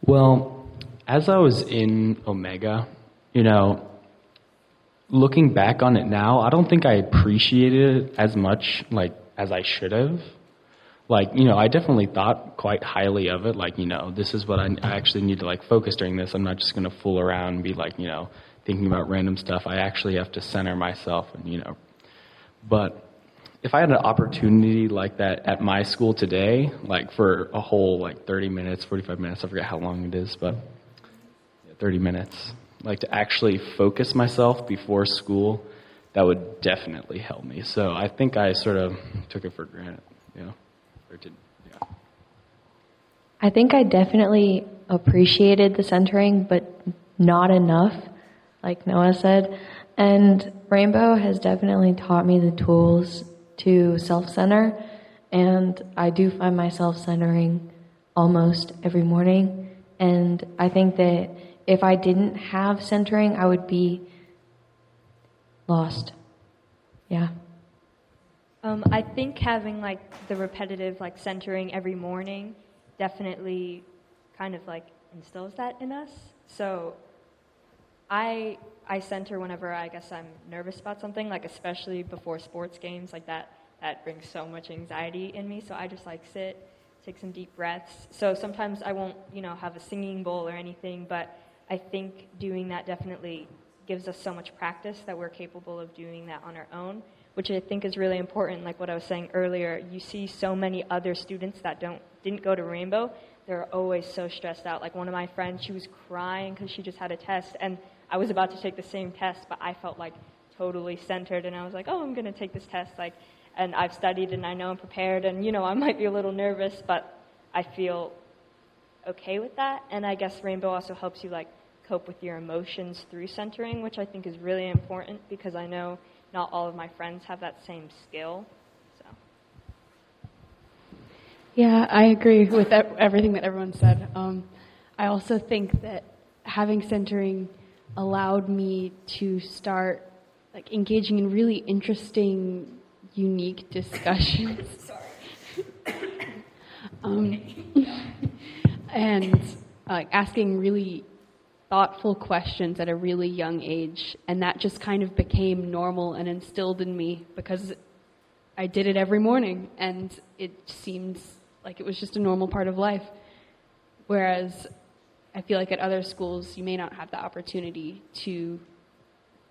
Well, as I was in Omega, you know, looking back on it now, I don't think I appreciated it as much like as I should have. Like, I definitely thought quite highly of it. Like, this is what I actually need to like focus during this. I'm not just going to fool around and be like, thinking about random stuff. I actually have to center myself and. But if I had an opportunity like that at my school today, like for a whole like 30 minutes, 45 minutes, I forget how long it is, but 30 minutes, like to actually focus myself before school, that would definitely help me. So I think I sort of took it for granted, or did, yeah. I think I definitely appreciated the centering, but not enough, like Noah said. And Rainbow has definitely taught me the tools to self-center, and I do find myself centering almost every morning. And I think that if I didn't have centering, I would be lost. Yeah. I think having like the repetitive like centering every morning definitely kind of like instills that in us. So I center whenever I guess I'm nervous about something, like especially before sports games, like that brings so much anxiety in me. So I just like sit, take some deep breaths. So sometimes I won't, have a singing bowl or anything, but I think doing that definitely gives us so much practice that we're capable of doing that on our own, which I think is really important. Like what I was saying earlier, you see so many other students that didn't go to Rainbow. They're always so stressed out. Like one of my friends, she was crying because she just had a test, and I was about to take the same test, but I felt like totally centered, and I was like, oh, I'm going to take this test, and I've studied, and I know I'm prepared, and, I might be a little nervous, but I feel okay with that, and I guess Rainbow also helps you, cope with your emotions through centering, which I think is really important, because I know not all of my friends have that same skill, so. Yeah, I agree with everything that everyone said. I also think that having centering allowed me to start engaging in really interesting, unique discussions. And asking really thoughtful questions at a really young age, and that just kind of became normal and instilled in me because I did it every morning, and it seemed like it was just a normal part of life. Whereas I feel like at other schools, you may not have the opportunity to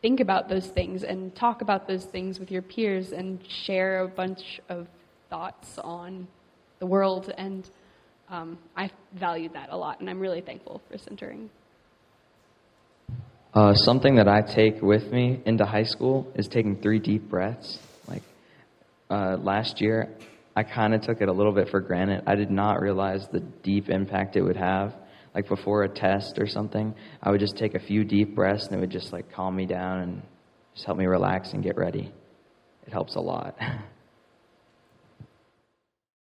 think about those things and talk about those things with your peers and share a bunch of thoughts on the world. And I valued that a lot, and I'm really thankful for centering. Something that I take with me into high school is taking 3 deep breaths. Last year, I kind of took it a little bit for granted. I did not realize the deep impact it would have. Before a test or something, I would just take a few deep breaths, and it would just calm me down and just help me relax and get ready. It helps a lot.